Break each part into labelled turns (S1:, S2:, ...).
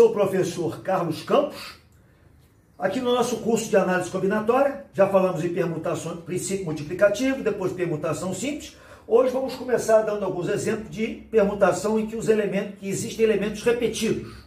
S1: sou o professor Carlos Campos. Aqui no nosso curso de análise combinatória, já falamos em permutação, princípio multiplicativo, depois permutação simples. Hoje vamos começar dando alguns exemplos de permutação em que existem elementos repetidos.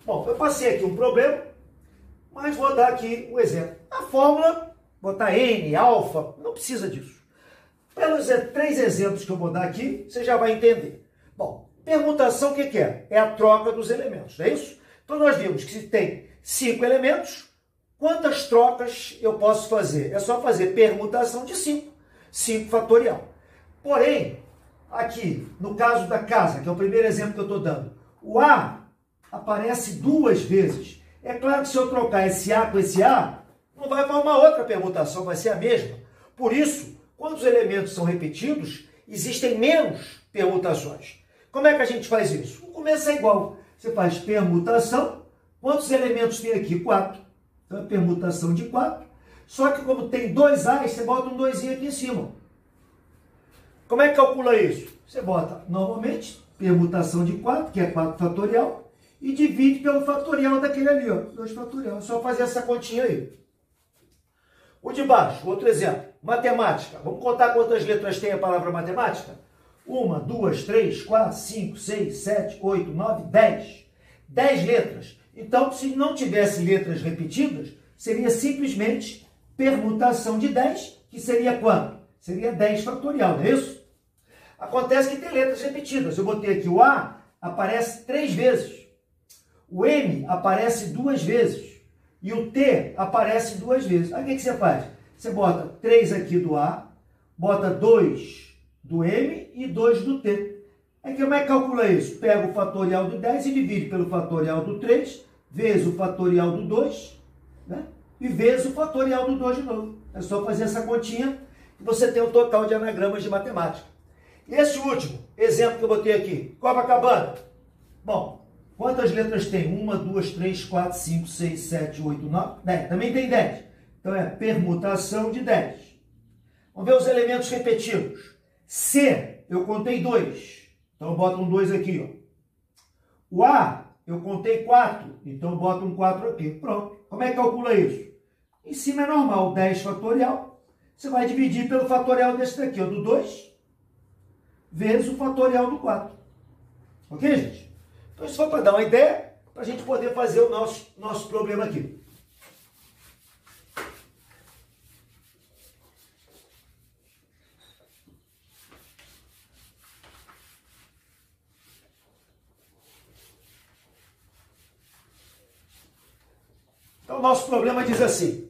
S1: Bom, eu passei aqui um problema, mas vou dar aqui um exemplo. A fórmula, botar N, alfa, não precisa disso. Pelos 3 exemplos que eu vou dar aqui, você já vai entender. Bom, permutação o que é? É a troca dos elementos, não é isso? Então nós vimos que se tem 5 elementos, quantas trocas eu posso fazer? É só fazer permutação de 5. 5 fatorial. Porém, aqui, no caso da casa, que é o primeiro exemplo que eu estou dando, o A aparece 2 vezes. É claro que se eu trocar esse A com esse A, não vai formar outra permutação, vai ser a mesma. Por isso, quando os elementos são repetidos, existem menos permutações. Como é que a gente faz isso? O começo é igual. Você faz permutação. Quantos elementos tem aqui? 4. Então, é permutação de 4. Só que como tem 2 A's, você bota um 2 aqui em cima. Como é que calcula isso? Você bota, normalmente, permutação de 4, que é 4 fatorial, e divide pelo fatorial daquele ali, ó, 2 fatorial. É só fazer essa continha aí. O de baixo, outro exemplo. Matemática. Vamos contar quantas letras tem a palavra matemática? 1, 2, 3, 4, 5, 6, 7, 8, 9, 10. 10 letras. Então, se não tivesse letras repetidas, seria simplesmente permutação de 10, que seria quanto? Seria 10 fatorial, não é isso? Acontece que tem letras repetidas. Eu botei aqui o A, aparece 3 vezes. O M aparece 2 vezes. E o T aparece 2 vezes. Aí o que você faz? Você bota 3 aqui do A, bota 2 do M e 2 do T. Aí como é que calcula isso? Pega o fatorial do 10 e divide pelo fatorial do 3, vezes o fatorial do 2, né? E vezes o fatorial do 2 de novo. É só fazer essa continha e você tem o total de anagramas de matemática. E esse último exemplo que eu botei aqui, Copacabana. Bom, quantas letras tem? 1, 2, 3, 4, 5, 6, 7, 8, 9, 10. Também tem 10. Então é permutação de 10. Vamos ver os elementos repetidos. C, eu contei 2. Então eu boto um 2 aqui, ó. O A, eu contei 4. Então eu boto um 4 aqui. Pronto. Como é que calcula isso? Em cima é normal, 10 fatorial. Você vai dividir pelo fatorial desse daqui, ó, do 2, vezes o fatorial do 4. Ok, gente? Então isso foi para dar uma ideia, para a gente poder fazer o nosso problema aqui. Então, o nosso problema diz assim: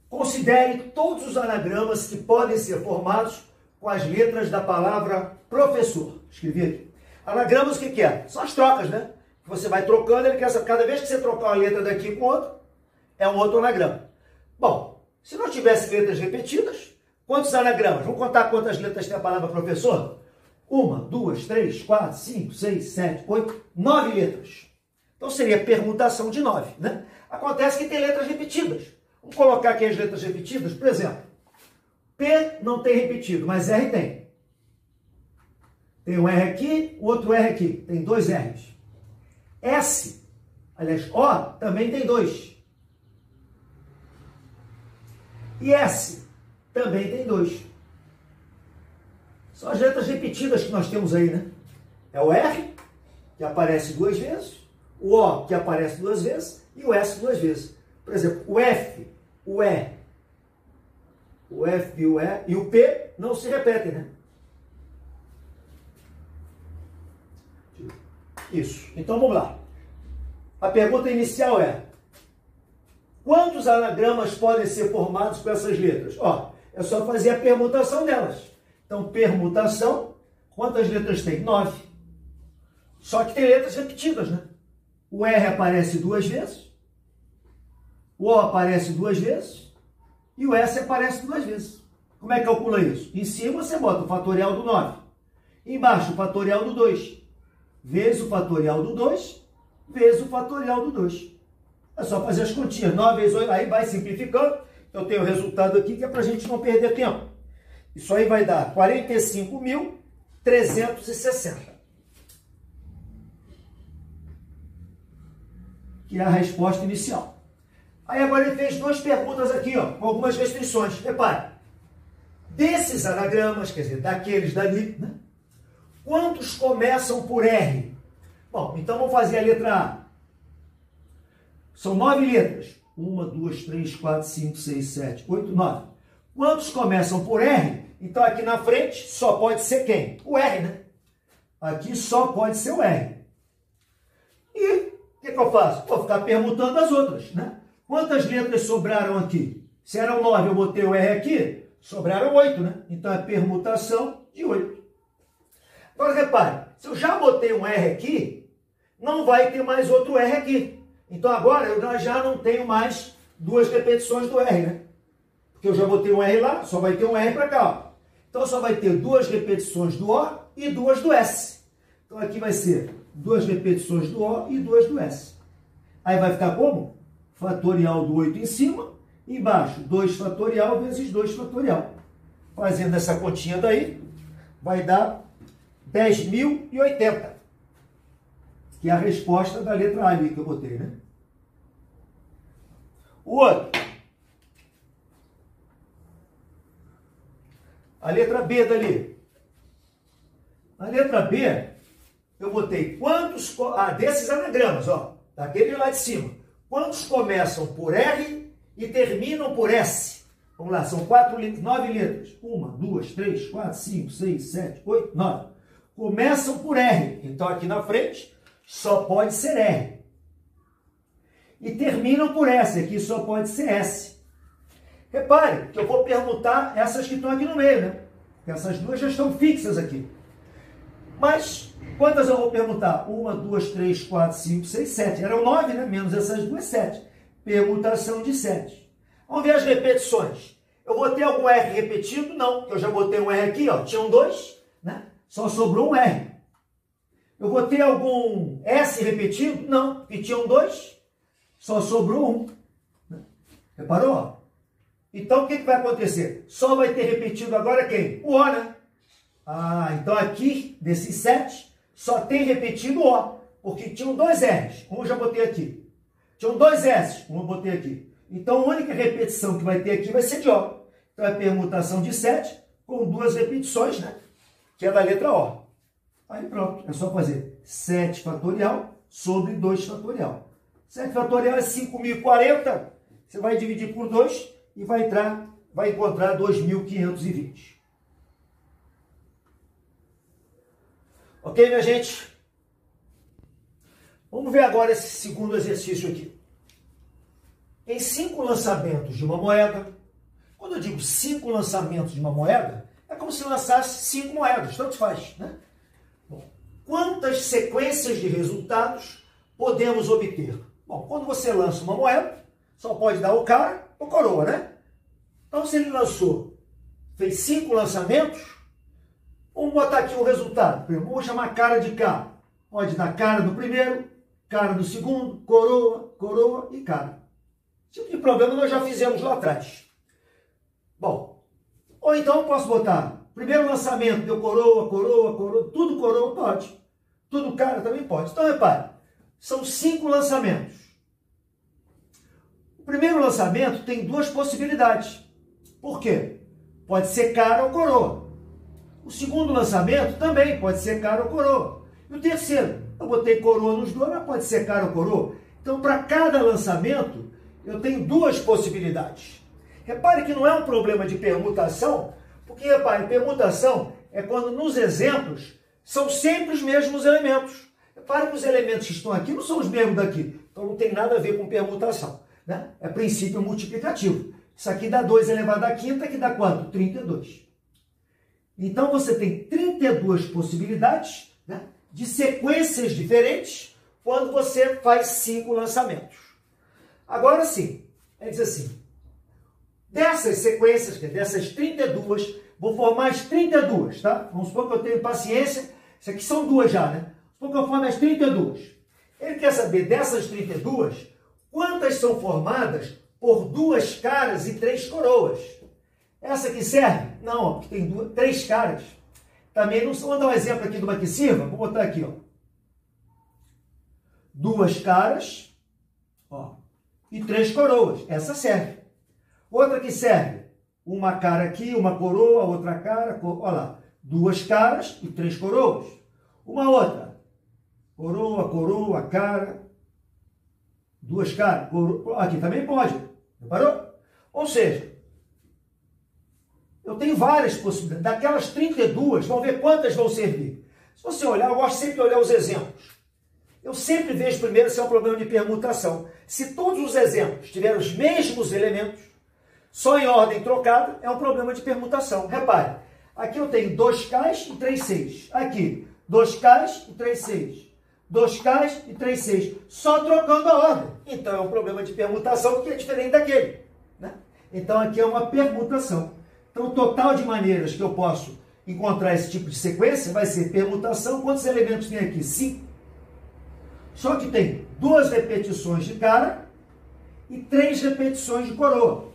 S1: considere todos os anagramas que podem ser formados com as letras da palavra professor. Escrevi aqui. Anagramas, o que é? São as trocas, né? Você vai trocando, cada vez que você trocar uma letra daqui com outra, é um outro anagrama. Bom, se não tivesse letras repetidas, quantos anagramas? Vamos contar quantas letras tem a palavra professor? 1, 2, 3, 4, 5, 6, 7, 8, 9 letras. Então seria permutação de 9, né? Acontece que tem letras repetidas. Vamos colocar aqui as letras repetidas, por exemplo. P não tem repetido, mas R tem. Tem um R aqui, outro R aqui. Tem 2 R's. S, aliás, O, também tem 2. E S também tem 2. São as letras repetidas que nós temos aí, né? É o R, que aparece 2 vezes, o O, que aparece 2 vezes, e o S 2 vezes. Por exemplo, o F, o E, o F e o E e o P não se repetem, né? Isso. Então vamos lá. A pergunta inicial é: quantos anagramas podem ser formados com essas letras? Ó, é só fazer a permutação delas. Então, permutação, quantas letras tem? 9. Só que tem letras repetidas, né? O R aparece 2 vezes, o O aparece 2 vezes e o S aparece 2 vezes. Como é que calcula isso? Em cima você bota o fatorial do 9. Embaixo o fatorial do 2. Vezes o fatorial do 2, vezes o fatorial do 2. É só fazer as continhas. 9 vezes 8, aí vai simplificando. Eu tenho o resultado aqui que é para a gente não perder tempo. Isso aí vai dar 45.360. que é a resposta inicial. Aí agora ele fez duas perguntas aqui, ó, com algumas restrições. Repare, desses anagramas, quer dizer, daqueles dali, né? Quantos começam por R? Bom, então vamos fazer a letra A. São 9 letras. 1, 2, 3, 4, 5, 6, 7, 8, 9. Quantos começam por R? Então aqui na frente só pode ser quem? O R, né? Aqui só pode ser o R. E o que eu faço? Vou ficar permutando as outras, né? Quantas letras sobraram aqui? Se eram 9, eu botei o R aqui, sobraram 8, né? Então é permutação de 8. Agora repare, se eu já botei um R aqui, não vai ter mais outro R aqui. Então agora eu já não tenho mais duas repetições do R, né? Porque eu já botei um R lá, só vai ter um R para cá, ó. Então só vai ter duas repetições do O e duas do S. Então aqui vai ser duas repetições do O e duas do S. Aí vai ficar como? Fatorial do 8 em cima, embaixo 2 fatorial vezes 2 fatorial. Fazendo essa continha daí, vai dar 10.080. Que é a resposta da letra A ali que eu botei, né? O outro. A letra B dali. Na letra B, eu botei quantos... desses anagramas, ó. Daquele lá de cima. Quantos começam por R e terminam por S? Vamos lá, são 9 letras. 1, 2, 3, 4, 5, 6, 7, 8, 9. Começam por R. Então aqui na frente só pode ser R. E terminam por S. Aqui só pode ser S. Repare que eu vou permutar essas que estão aqui no meio, né? Porque essas duas já estão fixas aqui. Mas quantas eu vou permutar? 1, 2, 3, 4, 5, 6, 7. Eram 9, né? Menos essas duas, 7. Permutação de 7. Vamos ver as repetições. Eu vou ter algum R repetido? Não, porque eu já botei um R aqui, ó. Tinham 2, né? Só sobrou um R. Eu vou ter algum S repetido? Não, porque tinham 2, só sobrou um. Reparou? Então, o que vai acontecer? Só vai ter repetido agora quem? O O, né? Então aqui, desses 7, só tem repetido o O, porque tinham 2 R's. Um eu já botei aqui. Tinham 2 S, um eu botei aqui. Então, a única repetição que vai ter aqui vai ser de O. Então, é permutação de 7 com duas repetições, né? Que é da letra O. Aí pronto, é só fazer 7 fatorial sobre 2 fatorial. 7 fatorial é 5.040. Você vai dividir por 2 e vai encontrar 2.520. Ok, minha gente? Vamos ver agora esse segundo exercício aqui. Em 5 lançamentos de uma moeda, quando eu digo 5 lançamentos de uma moeda, é como se lançasse 5 moedas, tanto faz, né? Bom, quantas sequências de resultados podemos obter? Bom, quando você lança uma moeda, só pode dar o cara ou coroa, né? Então, se ele fez 5 lançamentos, vamos botar aqui o resultado. Vamos chamar cara de K. Pode dar cara do primeiro, cara do segundo, coroa, coroa e cara. Esse tipo de problema nós já fizemos lá atrás. Bom, ou então eu posso botar primeiro lançamento, deu coroa, coroa, coroa, tudo coroa pode. Tudo cara também pode. Então, repare, são 5 lançamentos. O primeiro lançamento tem 2 possibilidades. Por quê? Pode ser cara ou coroa. O segundo lançamento também pode ser cara ou coroa. E o terceiro, eu botei coroa nos dois, mas pode ser cara ou coroa. Então, para cada lançamento, eu tenho 2 possibilidades. Repare que não é um problema de permutação, porque, repare, permutação é quando nos exemplos são sempre os mesmos elementos. Repare que os elementos que estão aqui não são os mesmos daqui. Então, não tem nada a ver com permutação, né? É princípio multiplicativo. Isso aqui dá 2 elevado à quinta, que dá quanto? 32. Então, você tem 32 possibilidades, né, de sequências diferentes quando você faz 5 lançamentos. Agora sim, diz assim, dessas sequências, dessas 32, vou formar as 32, tá? Vamos supor que eu tenho paciência, isso aqui são 2 já, né? Vamos supor que eu formo as 32. Ele quer saber dessas 32, quantas são formadas por 2 caras e 3 coroas. Essa aqui serve? Não, porque tem 3 caras. Também não. Vamos dar um exemplo aqui de uma que sirva? Vou botar aqui, ó. 2 caras ó, e 3 coroas. Essa serve. Outra que serve, uma cara aqui, uma coroa, outra cara, olha lá, 2 caras e 3 coroas. Uma outra, coroa, coroa, cara, 2 caras, coroa, aqui também pode, reparou? Ou seja, eu tenho várias possibilidades. Daquelas 32, vamos ver quantas vão servir. Se você olhar, eu gosto sempre de olhar os exemplos. Eu sempre vejo primeiro se é um problema de permutação. Se todos os exemplos tiverem os mesmos elementos, só em ordem trocada, é um problema de permutação. Repare, aqui eu tenho 2Ks e 3Cs. Aqui, 2Ks e 3Cs. 2Ks e 3Cs. Só trocando a ordem. Então é um problema de permutação que é diferente daquele, né? Então aqui é uma permutação. Então o total de maneiras que eu posso encontrar esse tipo de sequência vai ser permutação. Quantos elementos tem aqui? 5. Só que tem 2 repetições de cara e 3 repetições de coroa.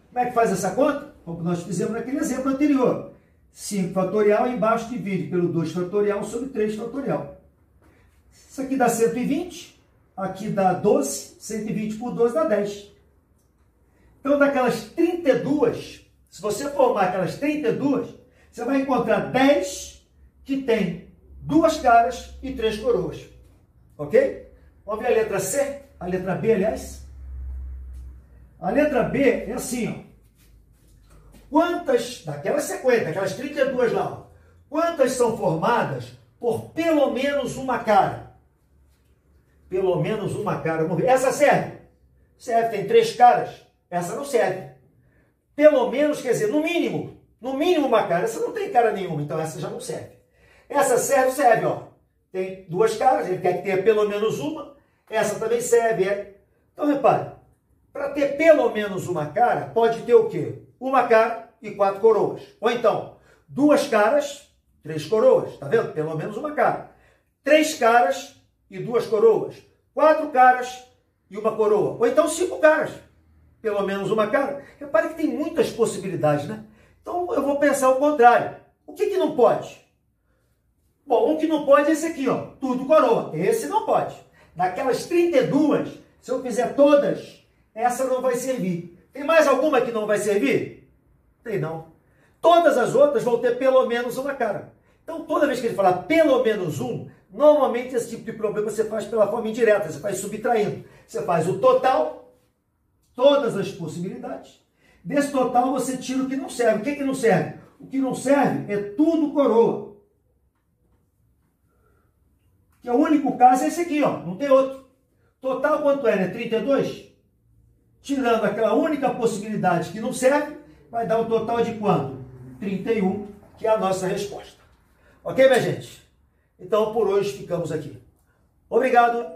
S1: Como é que faz essa conta? Como nós fizemos naquele exemplo anterior. 5 fatorial, embaixo divide pelo 2 fatorial sobre 3 fatorial. Isso aqui dá 120, aqui dá 12, 120 por 12 dá 10. Então, daquelas 32, se você formar aquelas 32, você vai encontrar 10 que tem 2 caras e 3 coroas. Ok? Vamos ver a letra C? A letra B, aliás. A letra B é assim, ó. Quantas, daquela sequência, aquelas 32 lá, ó, quantas são formadas por pelo menos uma cara? Pelo menos uma cara. Vamos ver. Essa serve? Serve, tem 3 caras. Essa não serve. Pelo menos, quer dizer, no mínimo uma cara. Essa não tem cara nenhuma, então essa já não serve. Essa serve, ó. Tem 2 caras, ele quer que tenha pelo menos uma. Essa também serve. Então, repare, para ter pelo menos uma cara, pode ter o quê? Uma cara e 4 coroas. Ou então, 2 caras, 3 coroas. Tá vendo? Pelo menos uma cara. 3 caras e 2 coroas. 4 caras e uma coroa. Ou então 5 caras. Pelo menos uma cara. Repare que tem muitas possibilidades, né? Então, eu vou pensar o contrário. O que não pode? Bom, um que não pode é esse aqui, ó. Tudo coroa. Esse não pode. Daquelas 32, se eu fizer todas, essa não vai servir. Tem mais alguma que não vai servir? Tem não. Todas as outras vão ter pelo menos uma cara. Então, toda vez que ele falar pelo menos um, normalmente esse tipo de problema você faz pela forma indireta, você faz subtraindo. Você faz o total, todas as possibilidades. Desse total você tira o que não serve. O que não serve? O que não serve é tudo coroa. Que o único caso é esse aqui, ó. Não tem outro. Total quanto é, né? 32? Tirando aquela única possibilidade que não serve, vai dar um total de quanto? 31, que é a nossa resposta. Ok, minha gente? Então, por hoje ficamos aqui. Obrigado.